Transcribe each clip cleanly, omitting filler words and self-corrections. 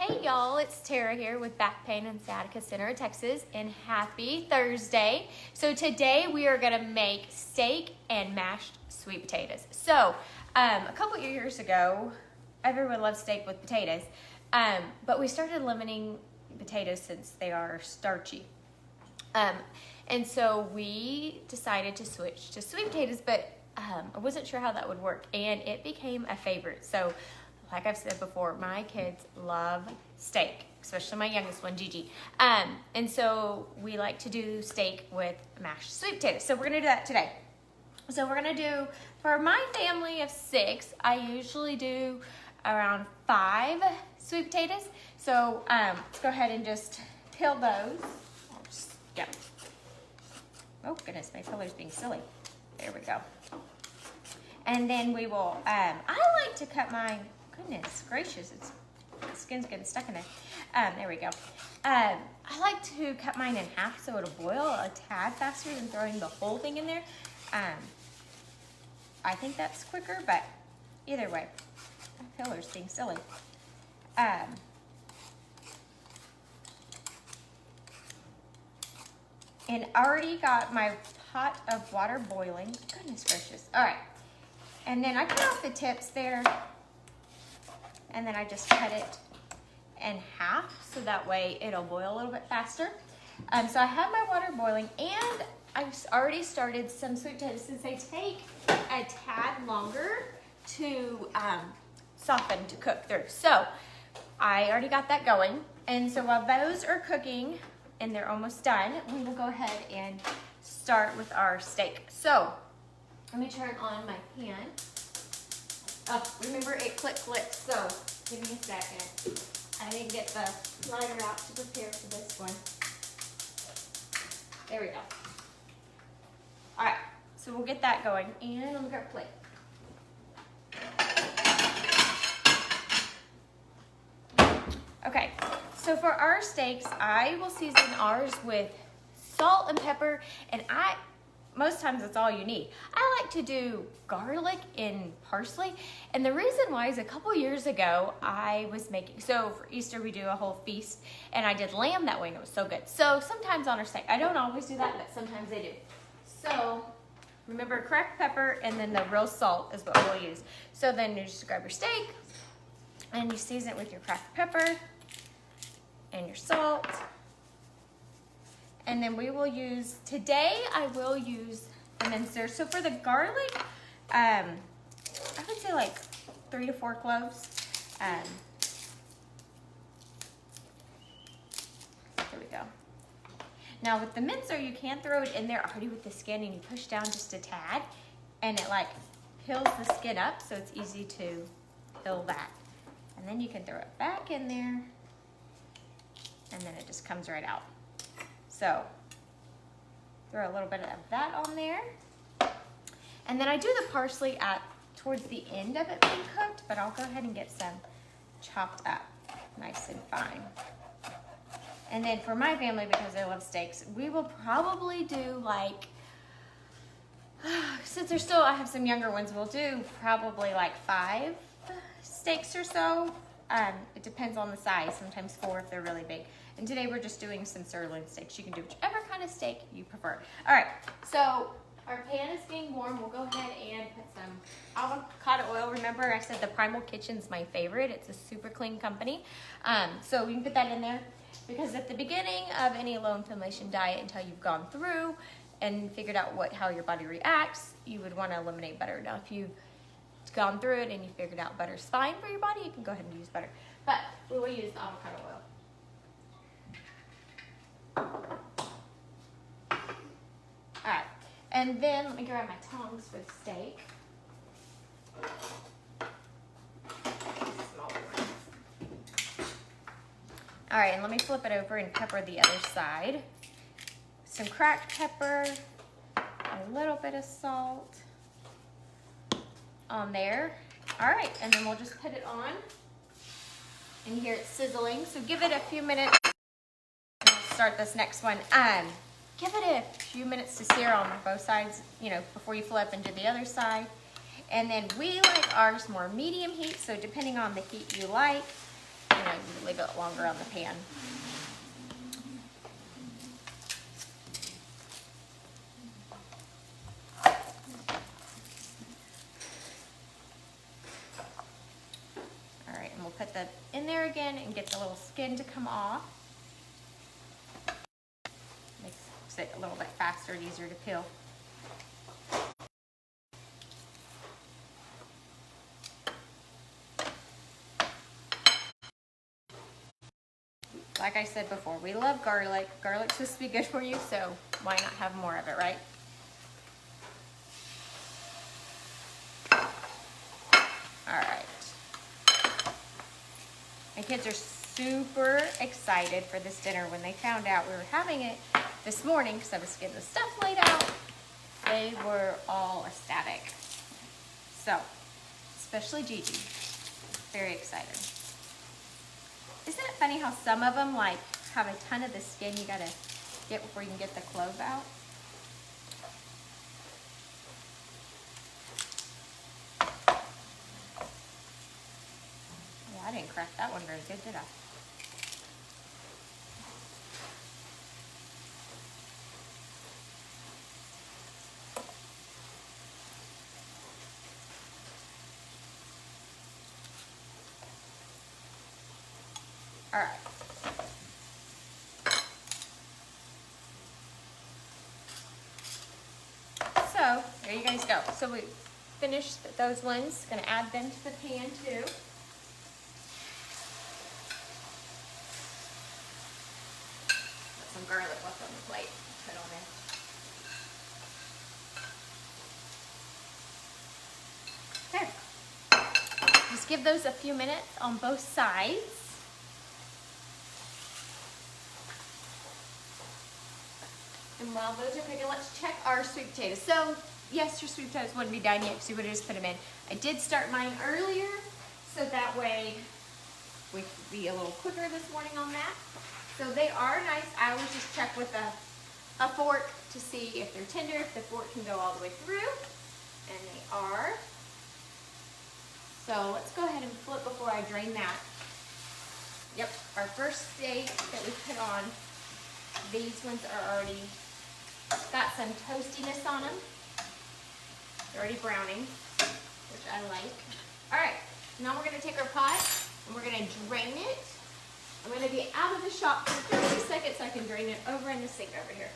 Hey y'all, it's Tara here with Back Pain and Sciatica Center of Texas, and happy Thursday. So today we are gonna make steak and mashed sweet potatoes. So a couple years ago, everyone loves steak with potatoes, but we started limiting potatoes since they are starchy. And so we decided to switch to sweet potatoes, but I wasn't sure how that would work, and it became a favorite. So like I've said before, my kids love steak, especially my youngest one, Gigi. And so we like to do steak with mashed sweet potatoes. So we're gonna do that today. So we're gonna do, for my family of 6, I usually do around 5 sweet potatoes. So let's go ahead and just peel those. Oh goodness, my pillar's being silly. There we go. And then we will, I like to cut mine. Goodness gracious, the skin's getting stuck in there. There we go. I like to cut mine in half so it'll boil a tad faster than throwing the whole thing in there. I think that's quicker, but either way, my pillar's being silly. And already got my pot of water boiling. Goodness gracious. All right. And then I cut off the tips there. And then I just cut it in half so that way it'll boil a little bit faster. So I have my water boiling, and I've already started some sweet potatoes since they take a tad longer to soften, to cook through. So I already got that going. And so while those are cooking and they're almost done, we will go ahead and start with our steak. So let me turn on my pan. Oh, remember it clips, so give me a second. I didn't get the lighter out to prepare for this one. There we go. All right, so we'll get that going, and let me grab a plate. Okay, so for our steaks, I will season ours with salt and pepper, and most times that's all you need. I like to do garlic and parsley, and the reason why is a couple years ago I was making, so for Easter we do a whole feast, and I did lamb that way, and it was so good. So sometimes on our steak, I don't always do that, but sometimes I do. So remember, cracked pepper and then the real salt is what we'll use. So then you just grab your steak and you season it with your cracked pepper and your salt. And then we will use, today I will use the mincer. So for the garlic, I would say like 3 to 4 cloves. There we go. Now with the mincer, you can throw it in there already with the skin, and you push down just a tad, and it like peels the skin up, so it's easy to peel that. And then you can throw it back in there, and then it just comes right out. So throw a little bit of that on there. And then I do the parsley towards the end of it being cooked, but I'll go ahead and get some chopped up nice and fine. And then for my family, because they love steaks, we will probably do like, since I have some younger ones, we'll do probably like 5 steaks or so. It depends on the size, sometimes 4 if they're really big. And today we're just doing some sirloin steaks. You can do whichever kind of steak you prefer. All right, so our pan is getting warm. We'll go ahead and put some avocado oil. Remember, I said the Primal Kitchen's my favorite. It's a super clean company. So we can put that in there, because at the beginning of any low inflammation diet, until you've gone through and figured out how your body reacts, you would want to eliminate butter. Now, if you've gone through it and you figured out butter's fine for your body, you can go ahead and use butter. But we will use the avocado oil. All right, and then let me grab my tongs for the steak. Smaller ones. All right, and let me flip it over and pepper the other side. Some cracked pepper, a little bit of salt on there. All right, and then we'll just put it on. And here it's sizzling, so give it a few minutes. And we'll start this next one. Give it a few minutes to sear on both sides, before you flip and do the other side. And then we like ours more medium heat, so depending on the heat you like, you bit longer on the pan. All right, and we'll put that in there again and get the little skin to come off. Makes it a little bit faster and easier to peel. Like I said before, we love garlic. Garlic's supposed to be good for you, so why not have more of it, right? All right. My kids are super excited for this dinner. When they found out we were having it this morning, because I was getting the stuff laid out, they were all ecstatic. So, especially Gigi, very excited. Isn't it funny how some of them like have a ton of the skin you gotta get before you can get the clove out? Yeah, I didn't crack that one very good, did I? All right. So there you guys go. So we finished those ones. Gonna add them to the pan too. Got some garlic left on the plate. Put on there. Okay. Just give those a few minutes on both sides. And while those are cooking, let's check our sweet potatoes. So, yes, your sweet potatoes wouldn't be done yet because you would have just put them in. I did start mine earlier, so that way we could be a little quicker this morning on that. So they are nice. I always just check with a fork to see if they're tender, if the fork can go all the way through. And they are. So let's go ahead and flip before I drain that. Yep, our first steak that we put on, these ones are already got some toastiness on them. They're already browning, which I like. All right, now we're gonna take our pot and we're gonna drain it. I'm gonna be out of the shop for 30 seconds so I can drain it over in the sink over here.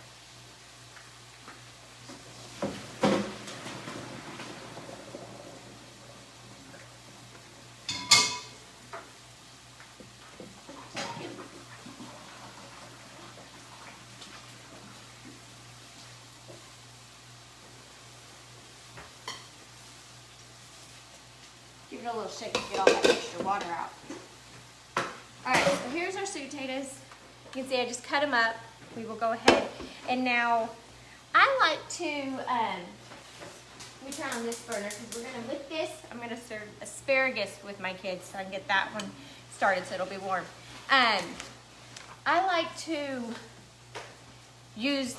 Give it a little shake to get all that extra water out. All right, so here's our sweet potatoes. You can see I just cut them up. We will go ahead and now I like to, let me turn on this burner because we're gonna, with this, I'm gonna serve asparagus with my kids so I can get that one started so it'll be warm. I like to use,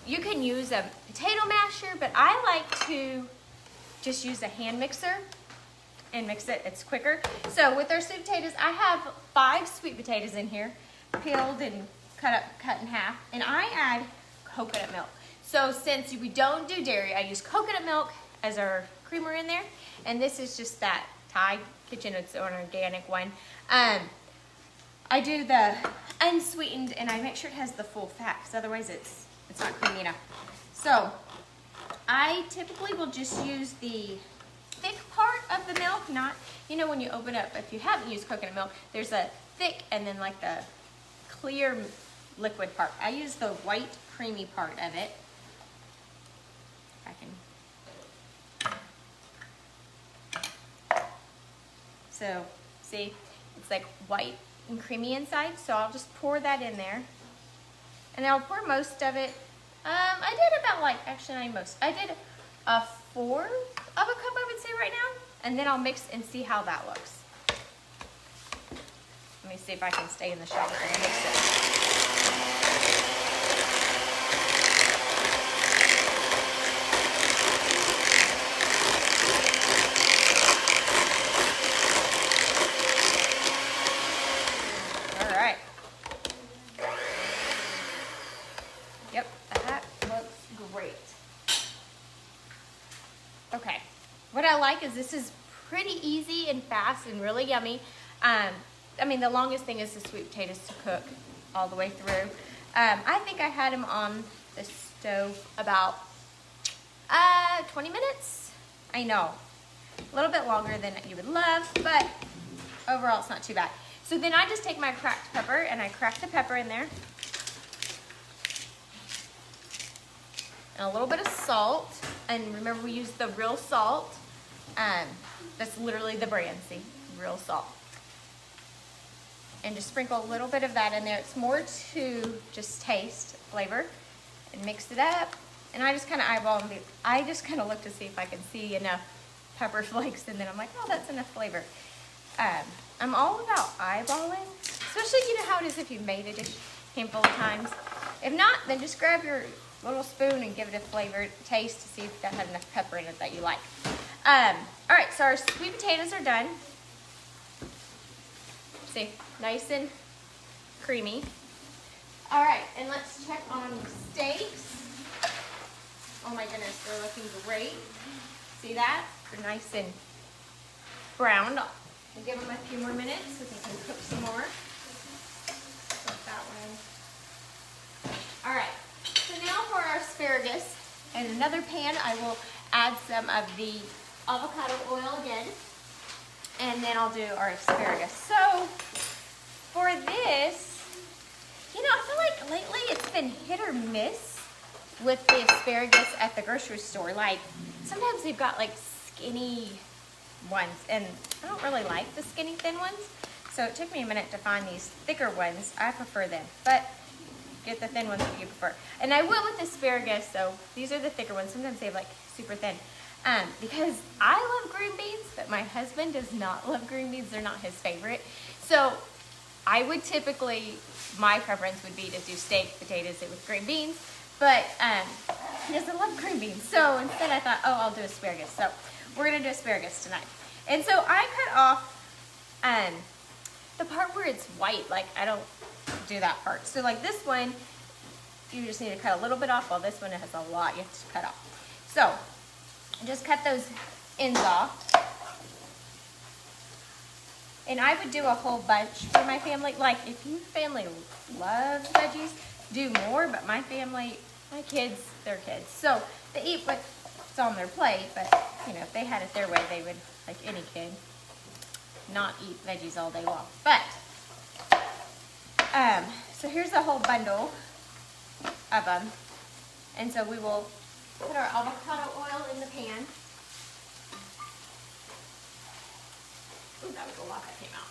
you can use a potato masher, but I like to just use a hand mixer and mix it, it's quicker. So with our sweet potatoes, I have 5 sweet potatoes in here, peeled and cut in half, and I add coconut milk. So since we don't do dairy, I use coconut milk as our creamer in there, and this is just that Thai Kitchen, it's an organic one. I do the unsweetened, and I make sure it has the full fat, because otherwise it's not creamy enough. So I typically will just use the thick part of the milk, not, you know, when you open up, if you haven't used coconut milk, there's a thick and then like the clear liquid part. I use the white creamy part of it. If I can. So, see, it's like white and creamy inside, so I'll just pour that in there. And I'll pour most of it. I did about like, actually not most, I did a 1/4 of a cup, I would say right now, and then I'll mix and see how that looks. Let me see if I can stay in the shower and mix it. like is this is pretty easy and fast and really yummy. I mean, the longest thing is the sweet potatoes to cook all the way through. I think I had them on the stove about 20 minutes. I know, a little bit longer than you would love, but overall it's not too bad. So then I just take my cracked pepper and I crack the pepper in there. And a little bit of salt. And remember, we use the real salt. That's literally the brand, see, real salt. And just sprinkle a little bit of that in there. It's more to just taste flavor and mix it up. And I just kind of eyeball them. I just kind of look to see if I can see enough pepper flakes, and then I'm like, oh, that's enough flavor. I'm all about eyeballing, especially, you know how it is if you've made a dish a handful of times. If not, then just grab your little spoon and give it a flavor taste to see if that had enough pepper in it that you like. All right, so our sweet potatoes are done. See, nice and creamy. All right, and let's check on the steaks. Oh my goodness, they're looking great. See that? They're nice and browned. We'll give them a few more minutes so they can cook some more. Put that one. All right, so now for our asparagus. In another pan, I will add some of the avocado oil again, and then I'll do our asparagus. So for this, you know, I feel like lately it's been hit or miss with the asparagus at the grocery store. Like, sometimes they've got like skinny ones, and I don't really like the skinny thin ones, so it took me a minute to find these thicker ones. I prefer them, but get the thin ones if you prefer. And I will with asparagus, so these are the thicker ones. Sometimes they have like super thin, because I love green beans, but my husband does not love green beans. They're not his favorite. So I would typically, my preference would be to do steak potatoes with green beans, but he doesn't love green beans. So instead I thought, oh, I'll do asparagus. So we're gonna do asparagus tonight. And so I cut off the part where it's white. Like, I don't do that part. So like this one, you just need to cut a little bit off, while this one has a lot you have to cut off. So just cut those ends off. And I would do a whole bunch for my family. Like, if your family loves veggies, do more, but my family, my kids, they're kids. So they eat what's on their plate, but you know, if they had it their way, they would, like any kid, not eat veggies all day long. But, so here's a whole bundle of them. And so we will put our avocado oil in the pan. Ooh, that was a lot that came out.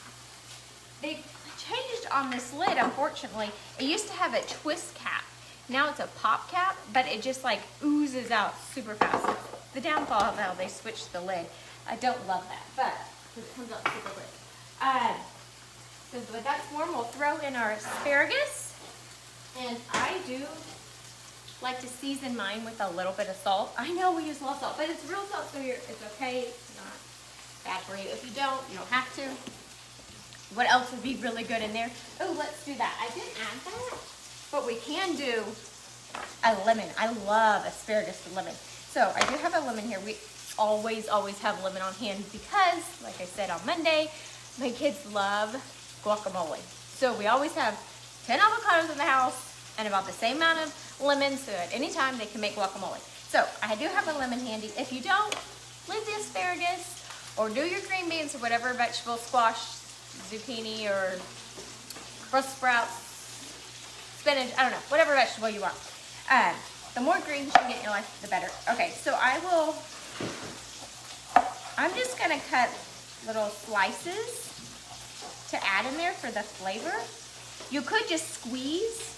They changed on this lid, unfortunately. It used to have a twist cap. Now it's a pop cap, but it just like oozes out super fast. It's the downfall of how they switched the lid. I don't love that, but it comes out super quick. So when that's warm, we'll throw in our asparagus. And I do like to season mine with a little bit of salt. I know we use a lot of salt, but it's real salt, so it's okay. It's not bad for you. If you don't have to. What else would be really good in there? Oh, let's do that. I didn't add that, but we can do a lemon. I love asparagus with lemon. So I do have a lemon here. We always have lemon on hand because, like I said on Monday, my kids love guacamole. So we always have 10 avocados in the house and about the same amount of lemons, so at any time they can make guacamole. So I do have a lemon handy. If you don't, leave the asparagus or do your green beans or whatever vegetable, squash, zucchini, or Brussels sprouts, spinach, I don't know, whatever vegetable you want. The more greens you can get in your life, the better. Okay, so I'm just gonna cut little slices to add in there for the flavor. You could just squeeze.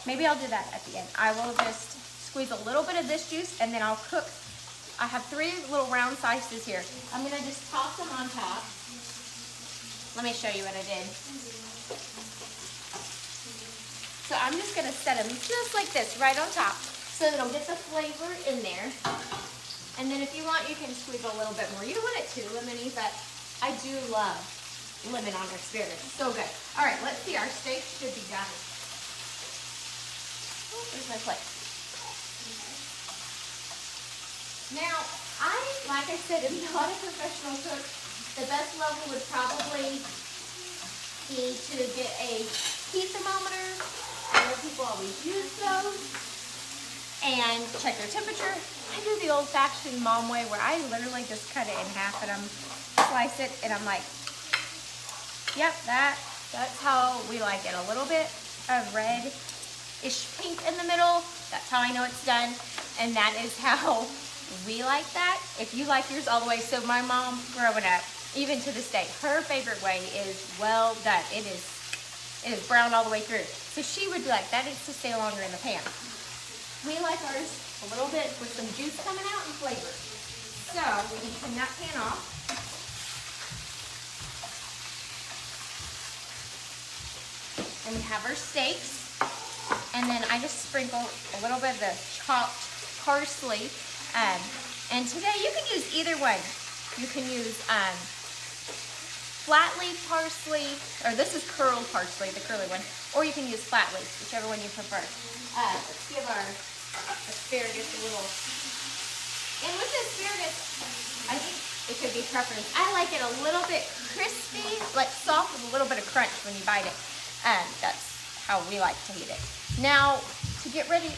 Maybe I'll do that at the end. I will just squeeze a little bit of this juice, and then I'll cook. I have 3 little round slices here. I'm gonna just toss them on top. Let me show you what I did. So I'm just gonna set them just like this, right on top, so that it'll get the flavor in there. And then if you want, you can squeeze a little bit more. You don't want it too lemony, but I do love lemon on asparagus. So good. All right, let's see. Our steak should be done. Oh, there's my plate. Now, I like I said, I'm not a professional cook. The best level would probably be to get a heat thermometer. I know people always use those. And check their temperature. I do the old-fashioned mom way where I literally just cut it in half and slice it, and I'm like, yep, that's how we like it. A little bit of red-ish pink in the middle. That's how I know it's done. And that is how we like that. If you like yours all the way, so my mom growing up, even to this day, her favorite way is well done. It is brown all the way through. So she would be like, that needs to stay longer in the pan. We like ours a little bit with some juice coming out and flavor. So we can turn that pan off. And we have our steaks. And then I just sprinkle a little bit of the chopped parsley. And today you can use either one. You can use flat leaf parsley, or this is curled parsley, the curly one, or you can use flat leaf, whichever one you prefer. Let's give our asparagus a little, and with the asparagus, I think it could be preference. I like it a little bit crispy, like soft with a little bit of crunch when you bite it. That's how we like to eat it. Now, to get ready,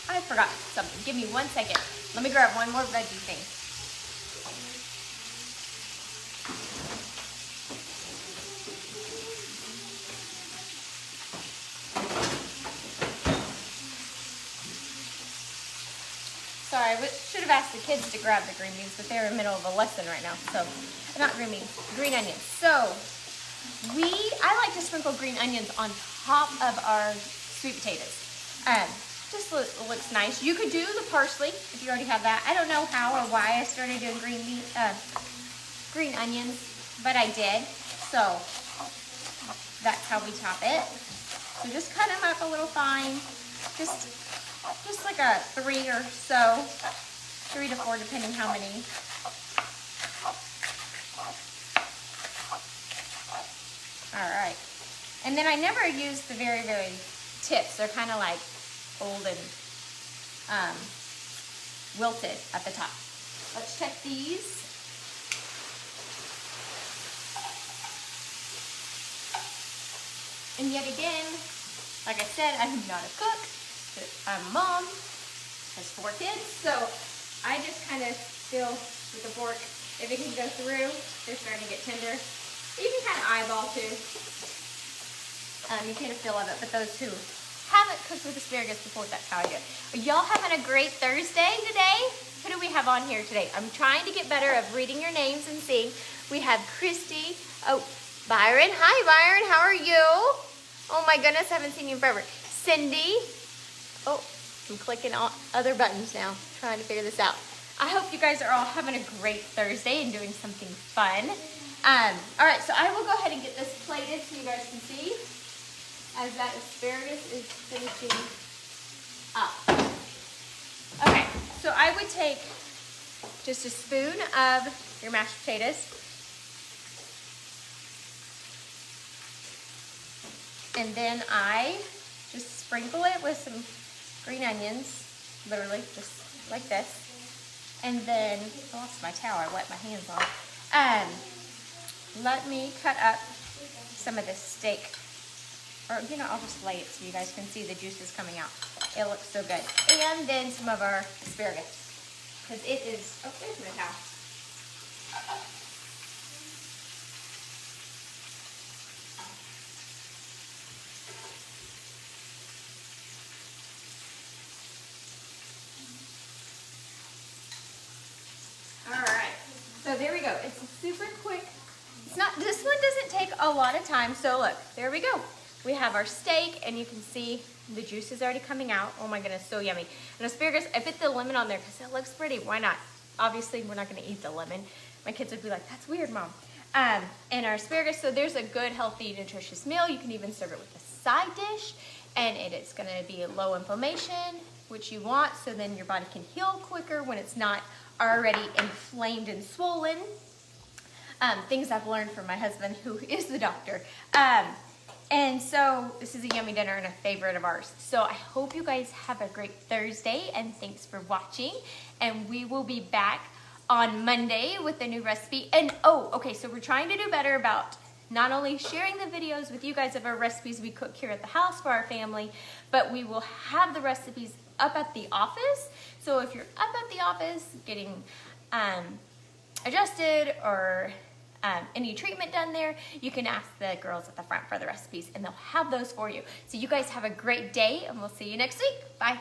I forgot something. Give me 1 second. Let me grab one more veggie thing. Sorry, I should have asked the kids to grab the green beans, but they're in the middle of a lesson right now. So, not green beans, green onions. So, I like to sprinkle green onions on top of our sweet potatoes. Just looks nice. You could do the parsley if you already have that. I don't know how or why I started doing green onions, but I did. So, that's how we chop it. So just cut them up a little fine. Just like a 3 or so, 3 to 4, depending how many. All right. And then I never use the very, very tips. They're kind of like old and wilted at the top. Let's check these. And yet again, like I said, I'm not a cook. I'm a mom, has 4 kids, so I just kind of feel with the fork, if it can go through, they're starting to get tender. You can kind of eyeball too. You get a feel of it, but those who haven't cooked with asparagus before, that's how I do it. Are y'all having a great Thursday today? Who do we have on here today? I'm trying to get better at reading your names and seeing. We have Christy. Oh, Byron. Hi, Byron. How are you? Oh my goodness, I haven't seen you in forever. Cindy. Oh, I'm clicking on other buttons now, trying to figure this out. I hope you guys are all having a great Thursday and doing something fun. All right, so I will go ahead and get this plated so you guys can see as that asparagus is finishing up. Okay, so I would take just a spoon of your mashed potatoes. And then I just sprinkle it with some green onions, literally just like this. And then, I lost my towel, I wet my hands on it. Let me cut up some of this steak. Or, I'll just lay it so you guys can see the juices coming out. It looks so good. And then some of our asparagus. Because it is, oh, there's my towel. So there we go. It's super quick. This one doesn't take a lot of time. So look, there we go. We have our steak and you can see the juice is already coming out. Oh my goodness, so yummy. And asparagus, I put the lemon on there because it looks pretty. Why not? Obviously, we're not going to eat the lemon. My kids would be like, that's weird, Mom. And our asparagus, so there's a good, healthy, nutritious meal. You can even serve it with a side dish. And it's going to be low inflammation, which you want, so then your body can heal quicker when it's not already inflamed and swollen. Things I've learned from my husband, who is the doctor. And so this is a yummy dinner and a favorite of ours. So I hope you guys have a great Thursday, and thanks for watching. And we will be back on Monday with a new recipe. And oh, okay, so we're trying to do better about not only sharing the videos with you guys of our recipes we cook here at the house for our family, but we will have the recipes up at the office. So if you're up at the office getting adjusted or any treatment done there, you can ask the girls at the front for the recipes and they'll have those for you. So you guys have a great day and we'll see you next week. Bye.